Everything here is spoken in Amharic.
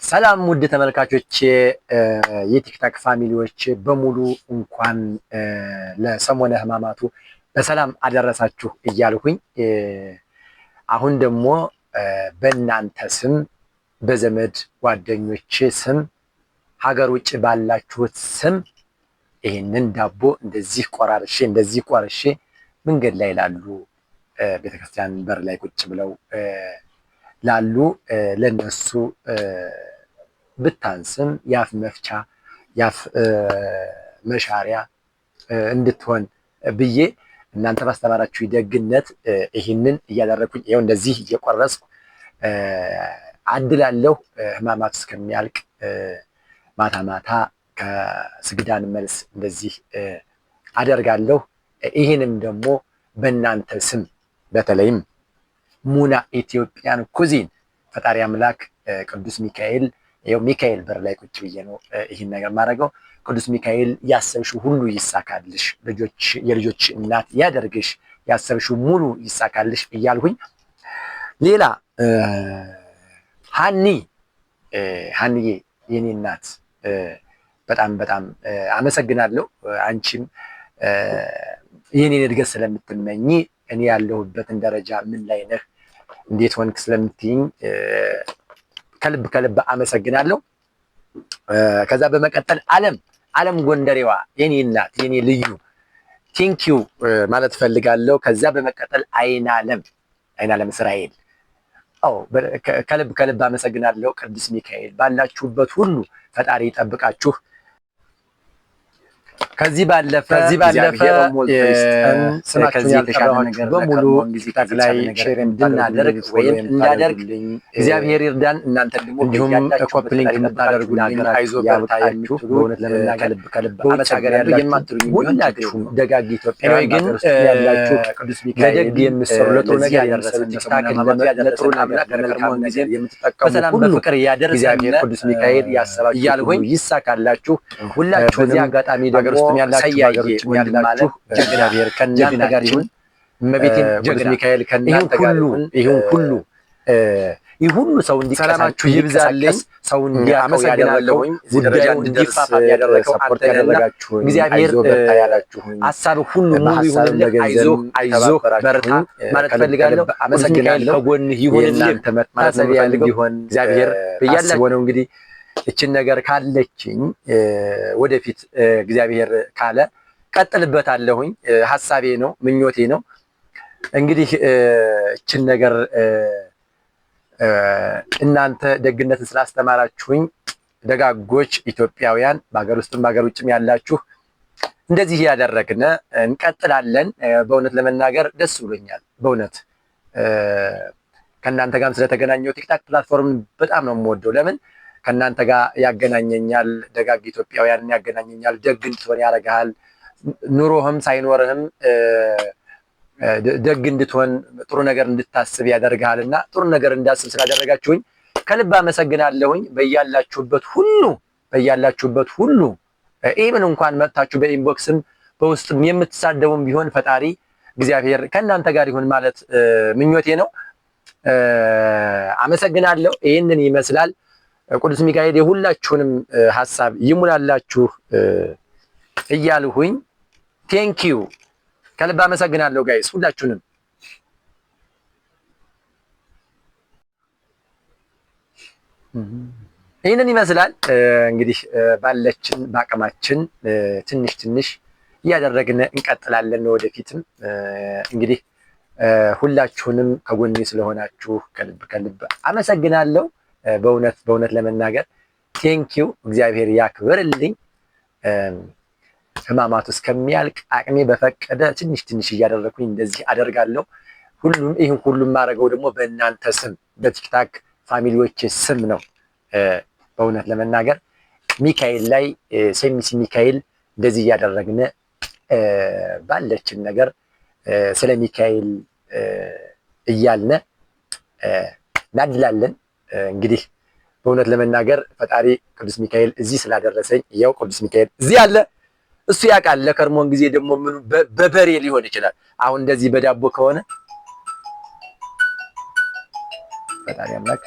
ሰላም ውድ ተመልካቾች የቲክታክ ፋሚሊዎች በሙሉ እንኳን ለሰሞነ ሕማማቱ በሰላም አደረሳችሁ እያልኩኝ አሁን ደግሞ በእናንተ ስም በዘመድ ጓደኞች ስም ሀገር ውጭ ባላችሁት ስም ይሄንን ዳቦ እንደዚህ ቆራርሼ መንገድ ላይ ላሉ ቤተክርስቲያን በር ላይ ቁጭ ብለው ላሉ ለነሱ ብታንስም ያፍ መፍቻ ያፍ መሻሪያ እንድትሆን ብዬ እናንተ ባስተማራችሁ ደግነት ይሄንን እያደረኩኝ ይሄው እንደዚህ እየቆረስኩ አድላለሁ። ሕማማት እስከሚያልቅ ማታ ማታ ከስግዳን መልስ እንደዚህ አደርጋለሁ። ይሄንም ደግሞ በእናንተ ስም በተለይም ሙና ኢትዮጵያን ኩዚን ፈጣሪ አምላክ ቅዱስ ሚካኤል ይሄው ሚካኤል በር ላይ ቁጭ ብዬ ነው ይሄን ነገር ማድረገው። ቅዱስ ሚካኤል ያሰብሽው ሁሉ ይሳካልሽ፣ የልጆች እናት ያደርግሽ፣ ያሰብሽው ሙሉ ይሳካልሽ እያልሁኝ ሌላ ሀኒዬ የኔ እናት በጣም አመሰግናለሁ። አንቺም የኔን እድገት ስለምትመኝ እኔ ያለሁበትን ደረጃ ምን ላይ ነህ እንዴት ሆንክ ስለምትይኝ ከልብ አመሰግናለሁ። ከዛ በመቀጠል ዓለም ጎንደሬዋ የኔ እናት የኔ ልዩ ቴንኪዩ ማለት ፈልጋለሁ። ከዛ በመቀጠል አይናለም እስራኤል ከልብ አመሰግናለሁ። ቅዱስ ሚካኤል ባላችሁበት ሁሉ ፈጣሪ ይጠብቃችሁ። ከዚህ ባለፈ ስማችሁን ያልጠራኋችሁ በሙሉ ቲክታክ ላይ ሼር እንድናደርግ ወይም እንዳደርግ እግዚአብሔር ይርዳን። እናንተ ደግሞ እንዲሁም ኮፕሊንክ እንድታደርጉልኝ አይዞህ በርታ የምትሉ በእውነት ለመናገር በውጭ ሀገር ያላችሁ ሁላችሁም ደጋግ ኢትዮጵያውያን ግን ያላችሁ ቅዱስ ሚካኤል ለደግ የምትሰሩ ለጥሩ ነገር ያደረሰን ቲክታክ ለጥሩ ለመልካም ነገር የምትጠቀሙ በሰላም በፍቅር ያደርሰን እግዚአብሔር ቅዱስ ሚካኤል ያሰባችሁ እያልኩኝ ይሳካላችሁ። ሁላችሁ እዚህ አጋጣሚ ደግሞ ያላችሁ ሀገሮችም ያላችሁ እግዚአብሔር ከእናንተ ጋር ይሁን። እመቤቴን ቅዱስ ሚካኤል ከእናንተ ጋር ይሁን። ይህ ሁሉ ሰው እንዲሰላማችሁ ይብዛልኝ፣ ሰው እንዲያውቀው ያደረገውኝ ጉዳዩ እንዲፋፋ ያደረገው አንተ ያደረጋችሁ እግዚአብሔር ሀሳብ ሁሉ ሙሉ ይሁንልህ። አይዞህ በርታ ማለት ፈልጋለሁ። አመሰግናለሁ። ከጎንህ ይሁንልህ ማሰቢያ እንዲሆን እግዚአብሔር በያላችሁ ነው እንግዲህ እችን ነገር ካለችኝ ወደፊት እግዚአብሔር ካለ ቀጥልበታለሁኝ። ሐሳቤ ነው፣ ምኞቴ ነው። እንግዲህ እችን ነገር እናንተ ደግነትን ስላስተማራችሁኝ ደጋጎች ኢትዮጵያውያን በሀገር ውስጥም በሀገር ውጭም ያላችሁ እንደዚህ ያደረግን እንቀጥላለን። በእውነት ለመናገር ደስ ብሎኛል። በእውነት ከእናንተ ጋርም ስለተገናኘው ቲክታክ ፕላትፎርም በጣም ነው የምወደው። ለምን ከእናንተ ጋር ያገናኘኛል፣ ደጋግ ኢትዮጵያውያንን ያገናኘኛል፣ ደግ እንድትሆን ያደርግሃል። ኑሮህም ሳይኖርህም ደግ እንድትሆን ጥሩ ነገር እንድታስብ ያደርግሃል እና ጥሩ ነገር እንዳስብ ስላደረጋችሁኝ ከልብ አመሰግናለሁኝ። በያላችሁበት ሁሉ ኢቭን እንኳን መጥታችሁ በኢንቦክስም በውስጥም የምትሳደቡም ቢሆን ፈጣሪ እግዚአብሔር ከእናንተ ጋር ይሁን ማለት ምኞቴ ነው። አመሰግናለሁ። ይህንን ይመስላል። ቅዱስ ሚካኤል የሁላችሁንም ሐሳብ ይሙላላችሁ እያልሁኝ ቴንኪዩ ከልብ አመሰግናለሁ ጋይስ ሁላችሁንም። ይህንን ይመስላል እንግዲህ ባለችን በአቅማችን ትንሽ እያደረግን እንቀጥላለን ወደፊትም። እንግዲህ ሁላችሁንም ከጎኔ ስለሆናችሁ ከልብ አመሰግናለሁ። በእውነት ለመናገር ቴንኪው እግዚአብሔር ያክብርልኝ። ሕማማቱ እስከሚያልቅ አቅሜ በፈቀደ ትንሽ እያደረኩኝ እንደዚህ አደርጋለሁ። ይህን ሁሉም ማድረገው ደግሞ በእናንተ ስም በቲክታክ ፋሚሊዎች ስም ነው። በእውነት ለመናገር ሚካኤል ላይ ሴሚሲ ሚካኤል እንደዚህ እያደረግን ባለችን ነገር ስለ ሚካኤል እያልን እናድላለን። እንግዲህ በእውነት ለመናገር ፈጣሪ ቅዱስ ሚካኤል እዚህ ስላደረሰኝ ያው ቅዱስ ሚካኤል እዚህ አለ፣ እሱ ያውቃል። ለከርሞን ጊዜ ደግሞ ምን በበሬ ሊሆን ይችላል። አሁን እንደዚህ በዳቦ ከሆነ ፈጣሪ አምላክ